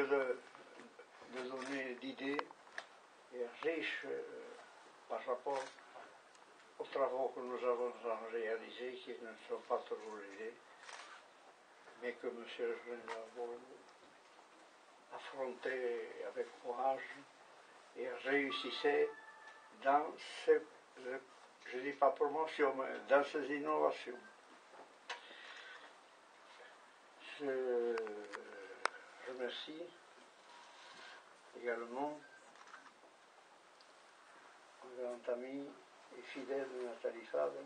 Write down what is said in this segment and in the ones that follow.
de donner d'idées et riche par rapport aux travaux que nous avons réalisés, qui ne sont pas toujours aisés, mais que M. le Président a affronté avec courage et réussissait dans ce, je ne dis pas promotion, mais dans ces innovations. Je remercie également un grand ami et fidèle de Nathalie Fabre,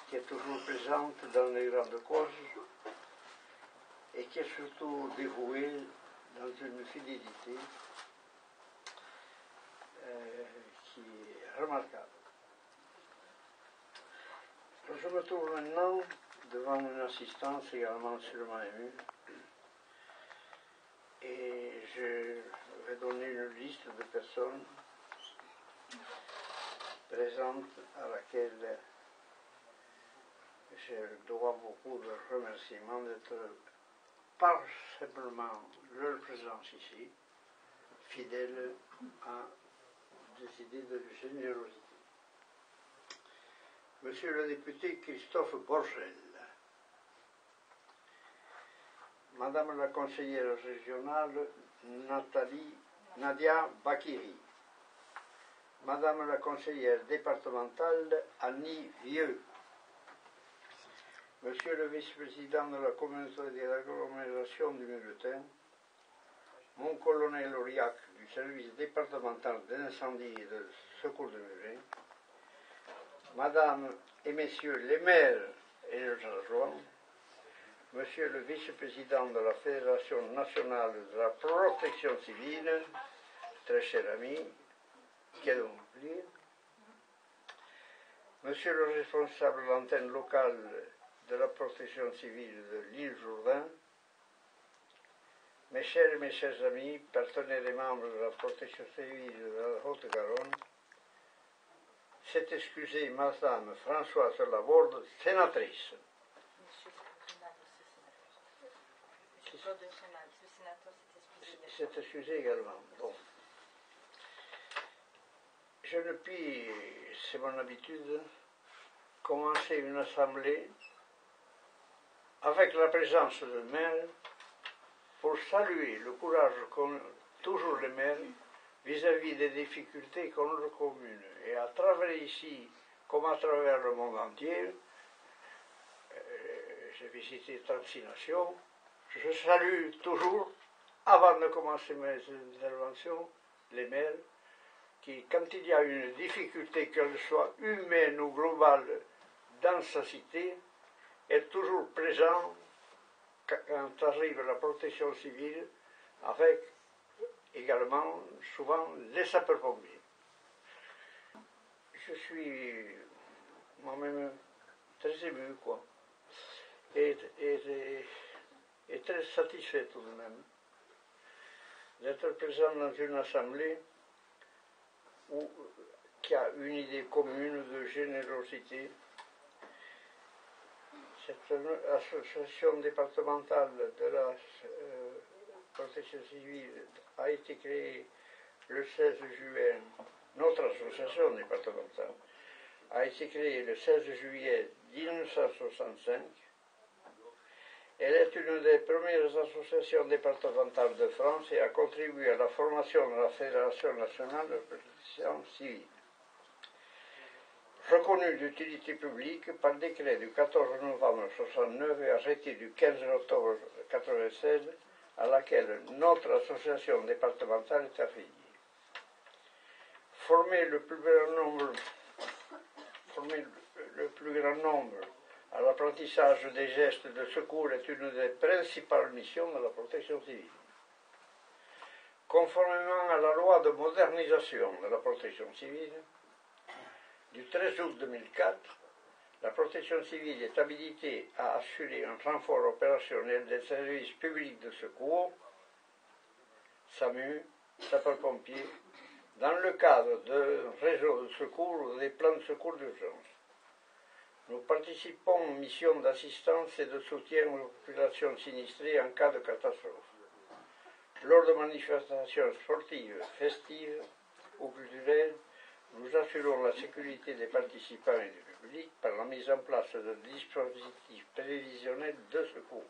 qui est toujours présente dans les grandes causes et qui est surtout dévouée dans une fidélité qui est remarquable. Je me trouve maintenant devant une assistance également sûrement émue et je vais donner une liste de personnes présentes à laquelle je dois beaucoup de remerciements d'être par simplement leur présence ici, fidèle à des idées de générosité. Monsieur le député Christophe Borgel, Madame la conseillère régionale Nadia Bakiri, Madame la conseillère départementale Annie Vieux, Monsieur le vice-président de la communauté de l'agglomération du Mulletin, mon colonel Auriac du service départemental d'incendie et de secours de Muret, Madame et Messieurs les maires et leurs adjoints, Monsieur le vice-président de la Fédération nationale de la protection civile, très cher ami, quel oublié, Monsieur le responsable de l'antenne locale de la protection civile de l'île Jourdain, mes chers amis, partenaires et membres de la protection civile de la Haute-Garonne, c'est excusé Madame Françoise Laborde, sénatrice. C'est excusé également. Bon. Je ne puis, c'est mon habitude, commencer une assemblée avec la présence de maire pour saluer le courage qu'ont toujours les maires vis-à-vis des difficultés qu'ont leur commune. Et à travers ici, comme à travers le monde entier, j'ai visité 36 nations, je salue toujours, avant de commencer mes interventions, les maires qui, quand il y a une difficulté, qu'elle soit humaine ou globale, dans sa cité, est toujours présent quand arrive la protection civile, avec également souvent les sapeurs-pompiers. Je suis moi-même très ému, quoi, et très satisfait tout de même d'être présent dans une assemblée qui a une idée commune de générosité. Cette association départementale de la protection civile a été créée le 16 juillet, notre association départementale a été créée le 16 juillet 1965. Elle est une des premières associations départementales de France et a contribué à la formation de la Fédération nationale de protection civile. Reconnue d'utilité publique par décret du 14 novembre 1969 et arrêté du 15 octobre 1996, à laquelle notre association départementale est affiliée. Former le plus grand nombre à l'apprentissage des gestes de secours est une des principales missions de la protection civile. Conformément à la loi de modernisation de la protection civile, du 13 août 2004, la protection civile est habilitée à assurer un renfort opérationnel des services publics de secours, SAMU, sapeurs-pompiers, dans le cadre d'un réseau de secours ou des plans de secours d'urgence. Nous participons aux missions d'assistance et de soutien aux populations sinistrées en cas de catastrophe. Lors de manifestations sportives, festives ou culturelles, nous assurons la sécurité des participants et du public par la mise en place de dispositifs prévisionnels de secours.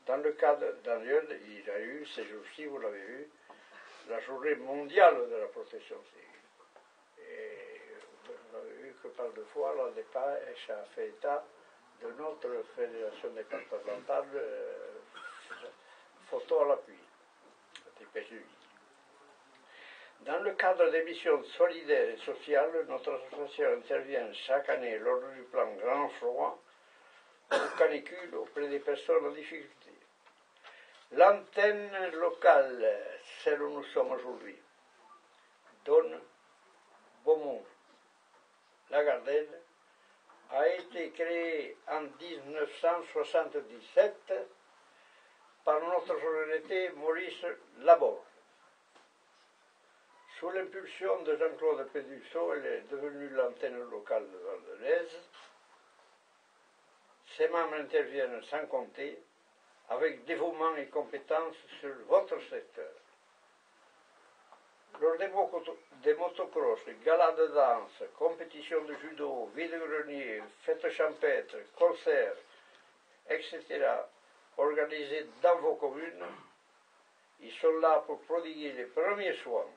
Dans le cadre d'annuel, il y a eu, ces jours-ci, vous l'avez vu, la journée mondiale de la protection civile. Et vous avez vu que par deux fois, la dépêche a fait état de notre fédération départementale, photo à l'appui, dépêche du. Dans le cadre des missions solidaires et sociales, notre association intervient chaque année lors du plan Grand Froid ou canicule auprès des personnes en difficulté. L'antenne locale, celle où nous sommes aujourd'hui, Donne, Beaumont, Lagardère, a été créée en 1977 par notre solidarité Maurice Laborde. Sous l'impulsion de Jean-Claude Pédusseau, elle est devenue l'antenne locale de Val de Lèze. Ses membres interviennent sans compter, avec dévouement et compétence sur votre secteur. Lors des motocross, galas de danse, compétitions de judo, vide-grenier, fêtes champêtres, concerts, etc., organisés dans vos communes, ils sont là pour prodiguer les premiers soins.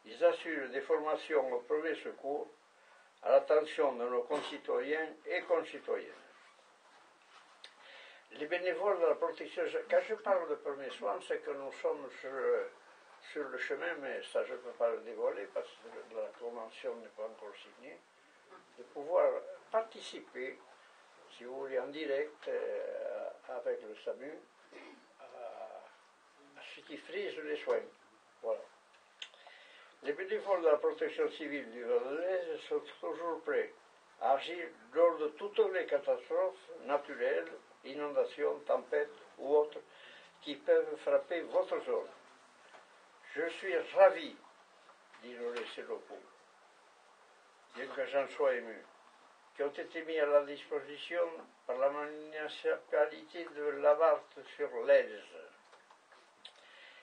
Ils assurent des formations au premier secours à l'attention de nos concitoyens et concitoyennes. Les bénévoles de la protection, quand je parle de premiers soins, c'est que nous sommes sur le chemin, mais ça je ne peux pas le dévoiler parce que la convention n'est pas encore signée, de pouvoir participer, si vous voulez, en direct avec le SAMU à ce qui frise les soins. Voilà. Les bénévoles de la protection civile du Val-de-Lèze sont toujours prêts à agir lors de toutes les catastrophes naturelles, inondations, tempêtes ou autres qui peuvent frapper votre zone. Je suis ravi d'ignorer ces locaux, bien que j'en sois ému, qui ont été mis à la disposition par la municipalité de Lavarthe-sur-Lèze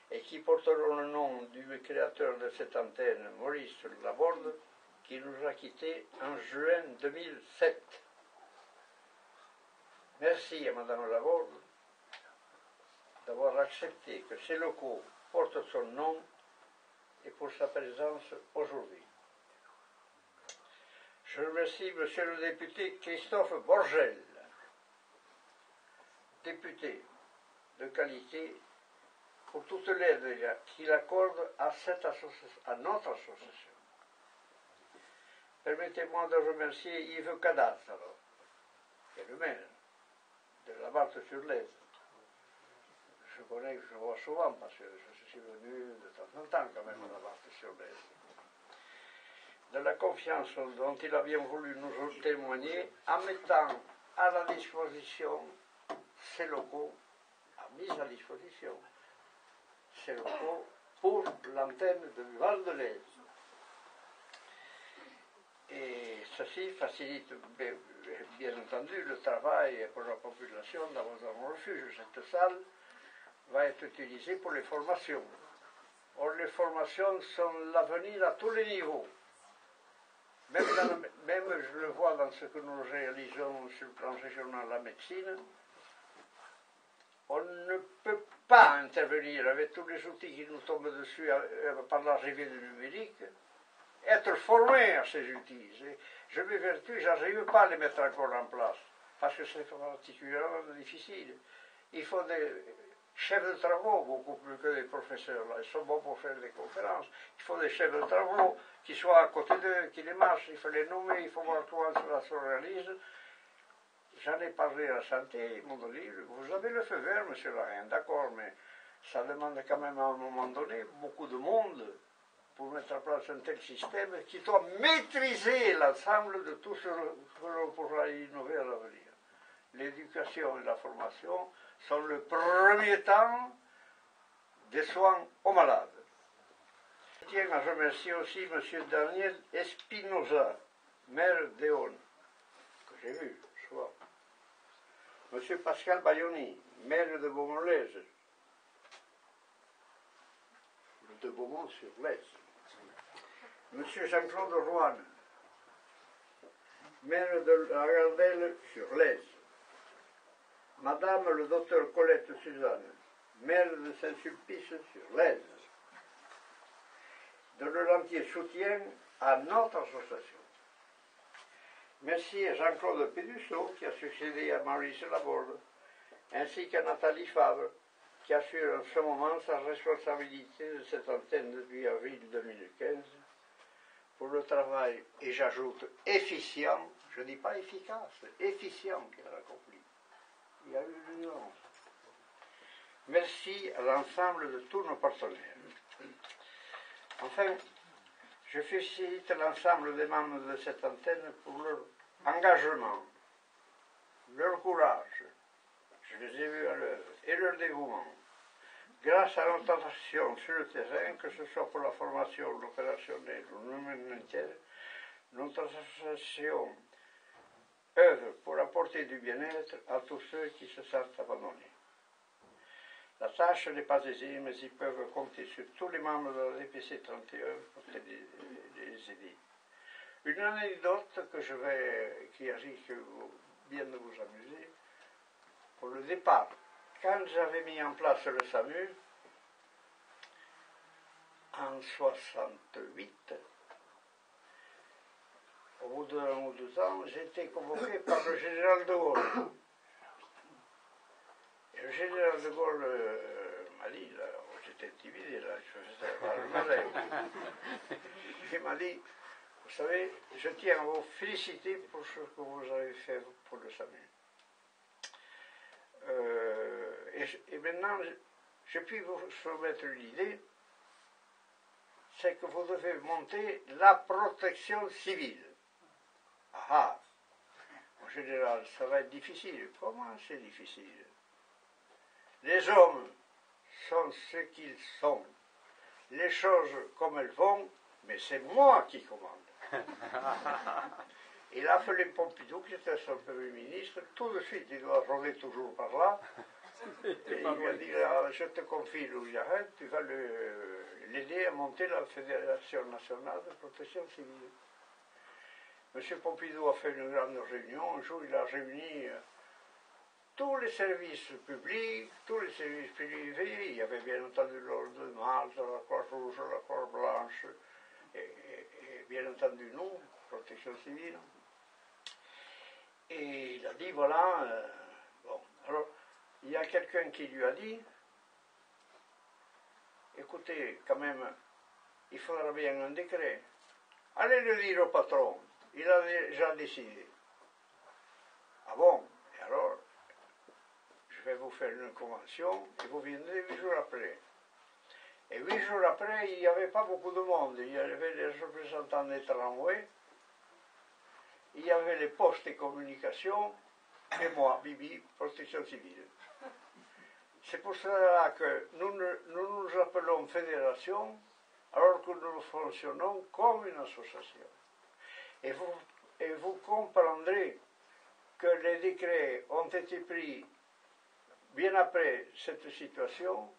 et qui porteront le nom du créateur de cette antenne, Maurice Laborde, qui nous a quittés en juin 2007. Merci à Madame Laborde d'avoir accepté que ces locaux portent son nom et pour sa présence aujourd'hui. Je remercie Monsieur le député Christophe Borgel, député de qualité, pour toute l'aide qu'il accorde à notre association. Permettez-moi de remercier Yves Cadastre, qui est le maire de Lavarthe-sur-Lèze. Je connais, je vois souvent parce que je suis venu de temps en temps quand même à Lavarthe-sur-Lèze. De la confiance dont il a bien voulu nous témoigner en mettant à la disposition ces locaux, a mis à disposition ces locaux pour l'antenne de Val-de-Lèze. Et ceci facilite bien entendu le travail pour la population dans un refuge. Cette salle va être utilisée pour les formations. Or, les formations sont l'avenir à tous les niveaux. Même, je le vois dans ce que nous réalisons sur le plan régional, la médecine, on ne peut pas intervenir avec tous les outils qui nous tombent dessus par l'arrivée du numérique, être formé à ces outils. Je m'évertue, je n'arrive pas à les mettre encore en place, parce que c'est particulièrement difficile. Il faut des chefs de travaux, beaucoup plus que des professeurs. Là. Ils sont bons pour faire des conférences. Il faut des chefs de travaux qui soient à côté d'eux, qui les marchent. Il faut les nommer, il faut voir comment cela se réalise. J'en ai parlé à la santé, ils m'ont dit, vous avez le feu vert, monsieur Larrain, d'accord, mais ça demande quand même à un moment donné beaucoup de monde pour mettre en place un tel système qui doit maîtriser l'ensemble de tout ce que l'on pourra innover à l'avenir. L'éducation et la formation sont le premier temps des soins aux malades. Je tiens à remercier aussi M. Daniel Espinosa, maire d'Eon, que j'ai vu souvent. M. Pascal Bayoni, maire de Beaumont-Lèze, de Beaumont-sur-Lèze. Monsieur Jean-Claude Roanne, maire de la Gardelle sur l'Aise. Madame le docteur Colette Suzanne, maire de Saint-Sulpice sur l'Aise. De l'entier soutien à notre association. Merci à Jean-Claude Pédusseau qui a succédé à Maurice Laborde, ainsi qu'à Nathalie Favre qui assure en ce moment sa responsabilité de cette antenne depuis avril 2015 pour le travail, et j'ajoute efficient, je ne dis pas efficace, efficient qu'elle a accompli. Il y a eu une nuance. Merci à l'ensemble de tous nos partenaires. Enfin, je félicite l'ensemble des membres de cette antenne pour leur engagement, leur courage, je les ai vus à l'œuvre, et leur dévouement. Grâce à notre action sur le terrain, que ce soit pour la formation, l'opérationnel ou l'humanitaire, notre association œuvre pour apporter du bien-être à tous ceux qui se sentent abandonnés. La tâche n'est pas aisée, mais ils peuvent compter sur tous les membres de la DPC 31 pour les aider. Une anecdote qui risque bien de vous amuser, pour le départ. Quand j'avais mis en place le SAMU, en 68, au bout d'un ou deux ans, j'ai été convoqué par le général de Gaulle. Et le général de Gaulle m'a dit, là, j'étais intimidé, là, je faisais pas le malin. Il m'a dit, vous savez, je tiens à vous féliciter pour ce que vous avez fait pour le SAMU. Et maintenant, je puis vous soumettre une idée, c'est que vous devez monter la protection civile. Ah, en général, ça va être difficile. Comment c'est difficile? Les hommes sont ce qu'ils sont, les choses comme elles vont, mais c'est moi qui commande. Il a fallu Pompidou, qui était son premier ministre, tout de suite, il doit rôder toujours par là. Et il lui a dit, je te confie Louis Arrête, tu vas l'aider à monter la Fédération nationale de protection civile. M. Pompidou a fait une grande réunion, un jour il a réuni tous les services publics, tous les services privés, il y avait bien entendu l'Ordre de Malte, la Croix-Rouge, la Croix-Blanche, et bien entendu nous, protection civile. Et il a dit, voilà, bon, alors, il y a quelqu'un qui lui a dit, écoutez, quand même, il faudra bien un décret. Allez le dire au patron, il a déjà décidé. Ah bon? Et alors, je vais vous faire une convention et vous viendrez 8 jours après. Et 8 jours après, il n'y avait pas beaucoup de monde. Il y avait les représentants des tramways, il y avait les postes et communications, et moi, Bibi, protection civile. C'est pour cela que nous nous appelons fédération, alors que nous fonctionnons comme une association. Et vous comprendrez que les décrets ont été pris bien après cette situation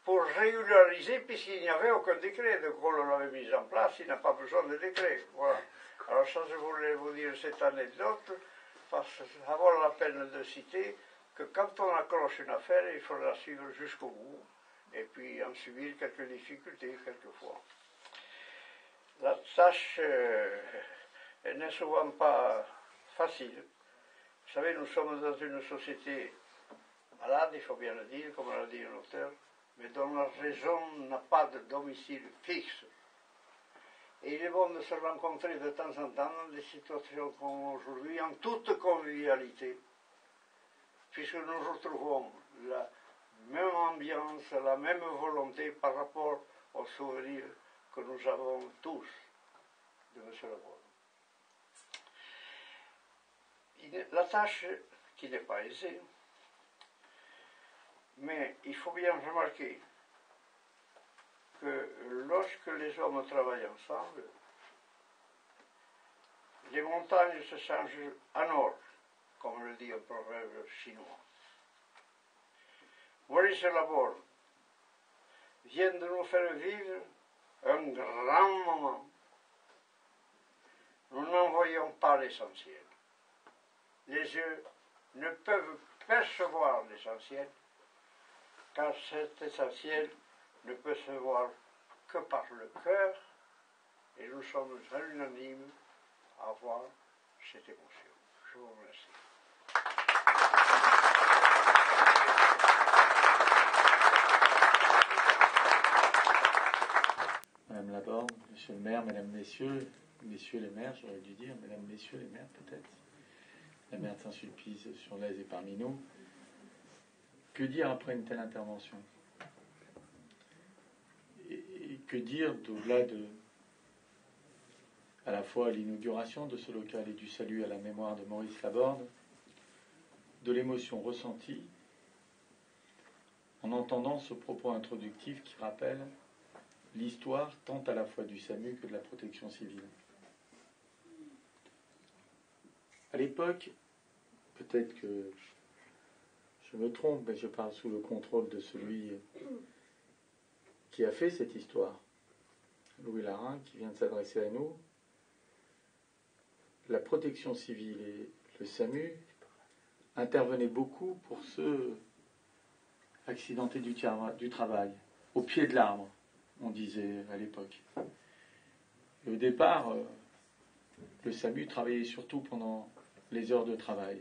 pour régulariser, puisqu'il n'y avait aucun décret. De Gaulle l'avait mis en place, il n'a pas besoin de décret. Voilà. Alors ça, je voulais vous dire cette anecdote, parce que ça vaut la peine de citer que quand on accroche une affaire, il faut la suivre jusqu'au bout, et puis en subir quelques difficultés quelquefois. La tâche n'est souvent pas facile. Vous savez, nous sommes dans une société malade, il faut bien le dire, comme l'a dit l'auteur, mais dont la raison n'a pas de domicile fixe. Et il est bon de se rencontrer de temps en temps dans des situations comme aujourd'hui, en toute convivialité, puisque nous retrouvons la même ambiance, la même volonté par rapport aux souvenirs que nous avons tous de M. Laborde. La tâche qui n'est pas aisée, mais il faut bien remarquer que lorsque les hommes travaillent ensemble, les montagnes se changent en or, comme le dit un proverbe chinois. Maurice Laborde viennent de nous faire vivre un grand moment. Nous n'en voyons pas l'essentiel. Les yeux ne peuvent percevoir l'essentiel, car cet essentiel ne peut se voir que par le cœur, et nous sommes unanimes à avoir cette émotion. Je vous remercie. Madame Laborde, Monsieur le maire, Mesdames, Messieurs les maires, j'aurais dû dire, Mesdames, Messieurs les maires peut-être, la maire de Saint-Sulpice sur l'Aise est parmi nous. Que dire après une telle intervention? Et que dire d'au-delà de à la fois l'inauguration de ce local et du salut à la mémoire de Maurice Laborde, de l'émotion ressentie en entendant ce propos introductif qui rappelle l'histoire tant à la fois du SAMU que de la protection civile. À l'époque, peut-être que je me trompe, mais je parle sous le contrôle de celui qui a fait cette histoire, Louis Larin, qui vient de s'adresser à nous. La protection civile et le SAMU intervenaient beaucoup pour ceux accidentés du travail, au pied de l'arbre, on disait à l'époque. Et au départ, le SAMU travaillait surtout pendant les heures de travail.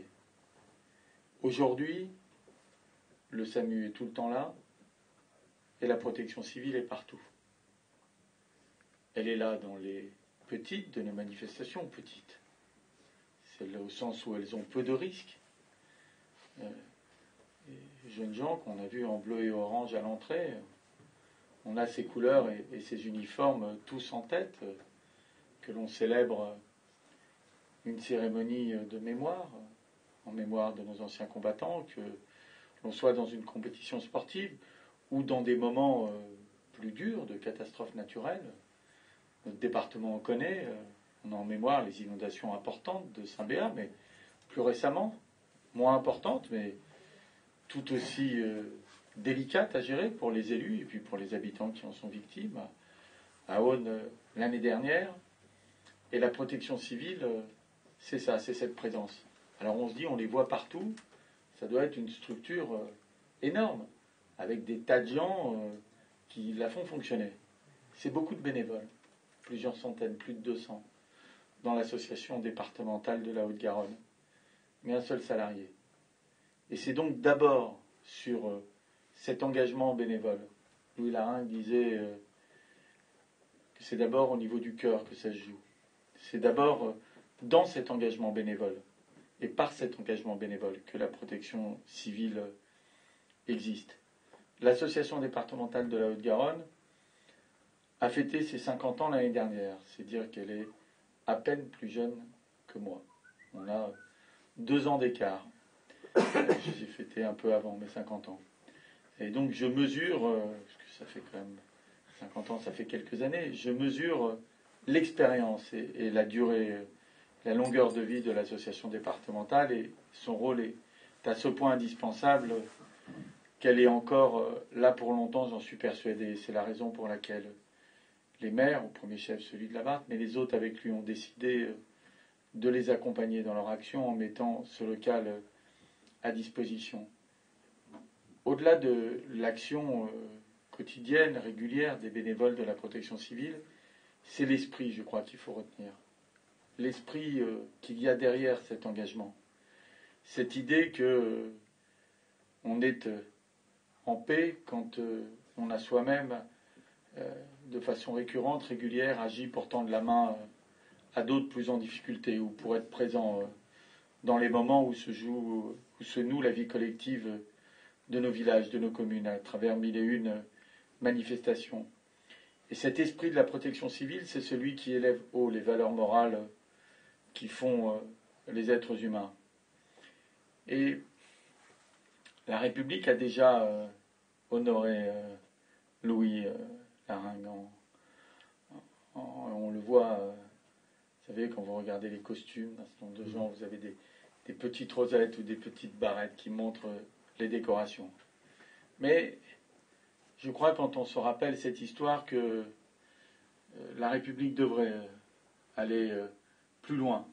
Aujourd'hui, le SAMU est tout le temps là et la protection civile est partout. Elle est là dans les petites de nos manifestations, petites. C'est là au sens où elles ont peu de risques. Les jeunes gens qu'on a vus en bleu et orange à l'entrée, on a ces couleurs et ces uniformes tous en tête, que l'on célèbre une cérémonie de mémoire, en mémoire de nos anciens combattants, que l'on soit dans une compétition sportive ou dans des moments plus durs de catastrophes naturelles. Notre département en connaît, on a en mémoire les inondations importantes de Saint-Béat, mais plus récemment, moins importantes, mais tout aussi délicates à gérer pour les élus et puis pour les habitants qui en sont victimes. À Aune, l'année dernière, et la protection civile, c'est ça, c'est cette présence. Alors on se dit, on les voit partout, ça doit être une structure énorme, avec des tas de gens qui la font fonctionner. C'est beaucoup de bénévoles, plusieurs centaines, plus de 200, dans l'association départementale de la Haute-Garonne, mais un seul salarié. Et c'est donc d'abord sur cet engagement bénévole. Louis Larin disait que c'est d'abord au niveau du cœur que ça se joue. C'est d'abord dans cet engagement bénévole et par cet engagement bénévole que la protection civile existe. L'association départementale de la Haute-Garonne a fêté ses 50 ans l'année dernière. C'est dire qu'elle est à peine plus jeune que moi. On a 2 ans d'écart. Je les ai fêtés un peu avant mes 50 ans. Et donc je mesure, parce que ça fait quand même 50 ans, ça fait quelques années, je mesure l'expérience et la durée, la longueur de vie de l'association départementale, et son rôle est à ce point indispensable qu'elle est encore là pour longtemps, j'en suis persuadé. C'est la raison pour laquelle les maires, au premier chef celui de la Marthe, mais les autres avec lui ont décidé de les accompagner dans leur action en mettant ce local à disposition. Au-delà de l'action quotidienne, régulière des bénévoles de la protection civile, c'est l'esprit, je crois, qu'il faut retenir. L'esprit qu'il y a derrière cet engagement. Cette idée que on est en paix quand on a soi-même, de façon récurrente, régulière, agi pour tendre la main à d'autres plus en difficulté, ou pour être présent dans les moments où se noue la vie collective de nos villages, de nos communes, à travers 1001 manifestations. Et cet esprit de la protection civile, c'est celui qui élève haut les valeurs morales qui font les êtres humains. Et la République a déjà honoré Louis Larin. On le voit, vous savez, quand vous regardez les costumes d'un certain nombre de gens, vous avez des petites rosettes ou des petites barrettes qui montrent les décorations. Mais je crois, quand on se rappelle cette histoire, que la République devrait aller plus loin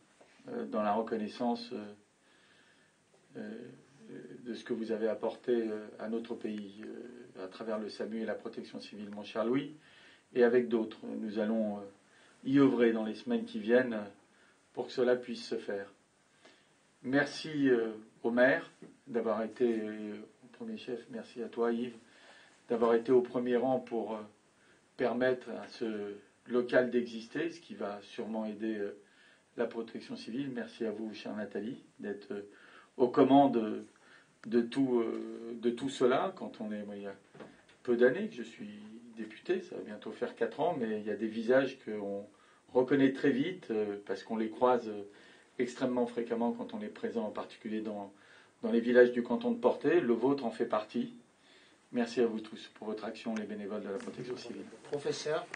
dans la reconnaissance de ce que vous avez apporté à notre pays à travers le SAMU et la protection civile, mon cher Louis, et avec d'autres. Nous allons y œuvrer dans les semaines qui viennent pour que cela puisse se faire. Merci au maire d'avoir été au premier chef, merci à toi Yves, d'avoir été au premier rang pour permettre à ce local d'exister, ce qui va sûrement aider la protection civile. Merci à vous, chère Nathalie, d'être aux commandes de tout cela. Quand on est, moi, il y a peu d'années que je suis député, ça va bientôt faire 4 ans, mais il y a des visages qu'on reconnaît très vite parce qu'on les croise extrêmement fréquemment quand on est présent, en particulier dans les villages du canton de Portet. Le vôtre en fait partie. Merci à vous tous pour votre action, les bénévoles de la protection civile. Professeur,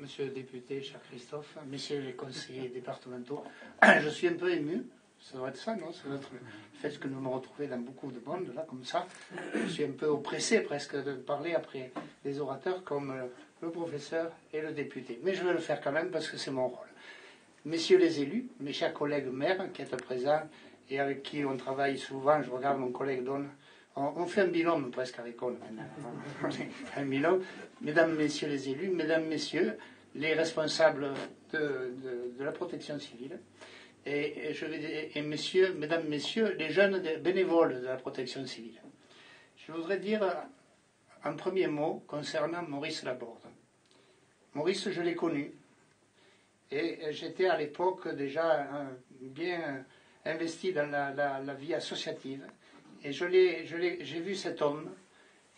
monsieur le député, cher Christophe, messieurs les conseillers départementaux, je suis un peu ému. Ça doit être ça, non? Ça doit être le fait que nous me retrouvons dans beaucoup de monde, là, comme ça. Je suis un peu oppressé presque de parler après les orateurs comme le professeur et le député. Mais je vais le faire quand même parce que c'est mon rôle. Messieurs les élus, mes chers collègues maires qui êtes présents et avec qui on travaille souvent, je regarde mon collègue Don, on fait un binôme presque avec on maintenant. Un binôme. Mesdames, messieurs les élus, mesdames, messieurs, les responsables de la protection civile, et messieurs, mesdames, messieurs, les jeunes bénévoles de la protection civile. Je voudrais dire un premier mot concernant Maurice Laborde. Maurice, je l'ai connu. Et j'étais à l'époque déjà bien investi dans la vie associative. Et j'ai vu cet homme.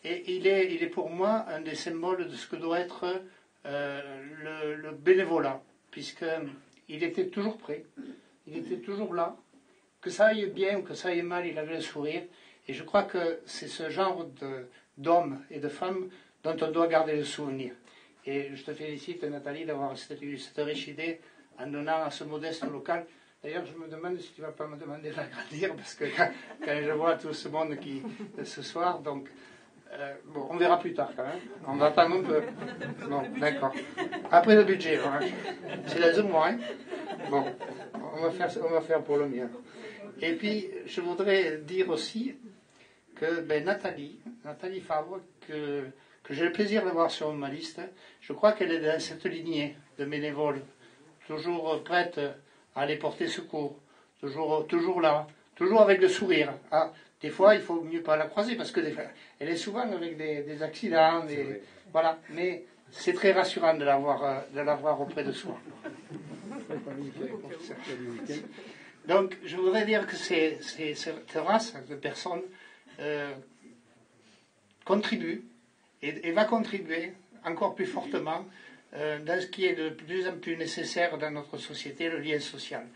Et il est pour moi un des symboles de ce que doit être le bénévolat. Puisqu'il était toujours prêt. Il était toujours là. Que ça aille bien ou que ça aille mal, il avait le sourire. Et je crois que c'est ce genre d'hommes et de femmes dont on doit garder le souvenir. Et je te félicite, Nathalie, d'avoir eu cette riche idée en donnant à ce modeste local. D'ailleurs, je me demande si tu ne vas pas me demander d'agrandir, parce que quand je vois tout ce monde ce soir, donc, bon, on verra plus tard quand même. On va pas non plus. Bon, d'accord. Après le budget, hein. C'est la zone, hein. Bon, on va faire pour le mieux. Et puis, je voudrais dire aussi que Nathalie Fabre, que j'ai le plaisir de voir sur ma liste, je crois qu'elle est dans cette lignée de bénévoles, toujours prête à aller porter secours, toujours là, toujours avec le sourire. Ah, des fois, il faut mieux pas la croiser, parce que elle est souvent avec des accidents, voilà. Mais c'est très rassurant de l'avoir auprès de soi. Donc, je voudrais dire que cette race de personnes contribue et va contribuer encore plus fortement dans ce qui est de plus en plus nécessaire dans notre société, le lien social.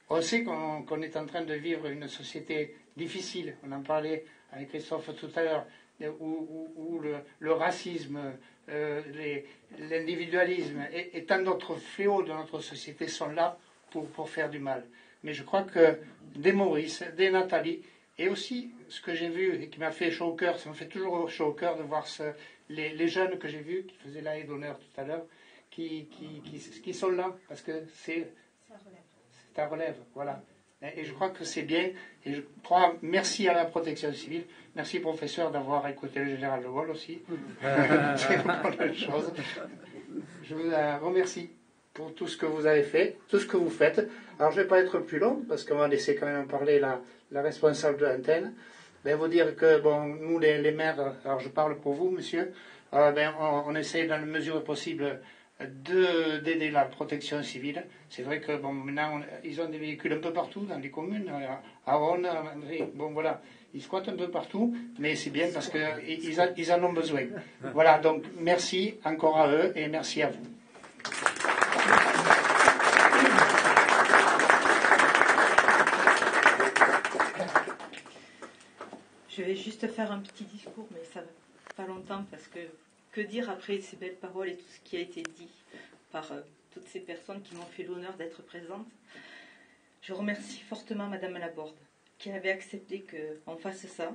On sait qu'on est en train de vivre une société difficile. On en parlait avec Christophe tout à l'heure, où le racisme, l'individualisme et tant d'autres fléaux de notre société sont là pour faire du mal. Mais je crois que des Maurice, des Nathalie, et aussi ce que j'ai vu et qui m'a fait chaud au cœur, ça me fait toujours chaud au cœur de voir les jeunes que j'ai vus, qui faisaient la haie d'honneur tout à l'heure, qui sont là, parce que c'est un relève, voilà. Et je crois que c'est bien, et je crois, merci à la protection civile, merci professeur d'avoir écouté le général de Gaulle aussi, c'est une bonne chose. Je vous remercie pour tout ce que vous avez fait, tout ce que vous faites. Alors je ne vais pas être plus long, parce qu'on va laisser quand même parler la responsable de l'antenne. Vous dire que, bon, nous les maires, alors je parle pour vous, monsieur, on essaie dans la mesure possible d'aider la protection civile. C'est vrai que, bon, maintenant, ils ont des véhicules un peu partout, dans les communes, à Rhône, à André, bon, voilà. Ils squattent un peu partout, mais c'est bien parce qu'ils en ont besoin. Voilà, donc merci encore à eux et merci à vous. Je vais juste faire un petit discours, mais ça va pas longtemps, parce que dire après ces belles paroles et tout ce qui a été dit par toutes ces personnes qui m'ont fait l'honneur d'être présentes. Je remercie fortement Madame Laborde, qui avait accepté qu'on fasse ça.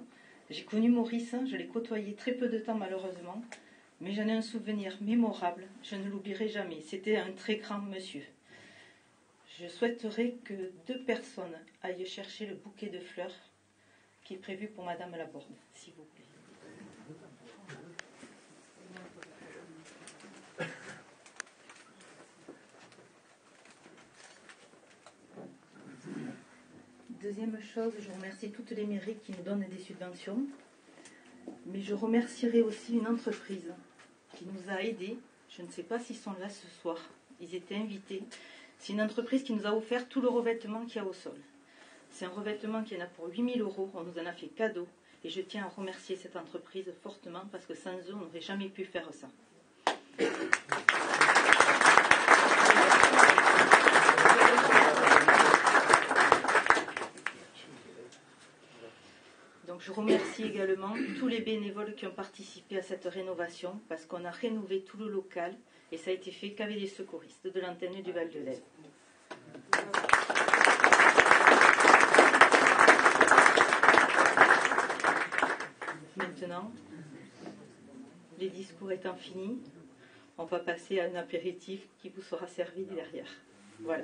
J'ai connu Maurice, je l'ai côtoyé très peu de temps malheureusement, mais j'en ai un souvenir mémorable, je ne l'oublierai jamais. C'était un très grand monsieur. Je souhaiterais que 2 personnes aillent chercher le bouquet de fleurs qui est prévu pour Madame Laborde, s'il vous plaît. Deuxième chose, je remercie toutes les mairies qui nous donnent des subventions, mais je remercierai aussi une entreprise qui nous a aidés. Je ne sais pas s'ils sont là ce soir, ils étaient invités. C'est une entreprise qui nous a offert tout le revêtement qu'il y a au sol. C'est un revêtement qui en a pour 8 000 €, on nous en a fait cadeau, et je tiens à remercier cette entreprise fortement parce que sans eux, on n'aurait jamais pu faire ça. Donc je remercie également tous les bénévoles qui ont participé à cette rénovation parce qu'on a rénové tout le local et ça a été fait qu'avec les secouristes de l'antenne du Val-de-Lève. Maintenant, les discours étant finis, on va passer à un apéritif qui vous sera servi derrière. Voilà.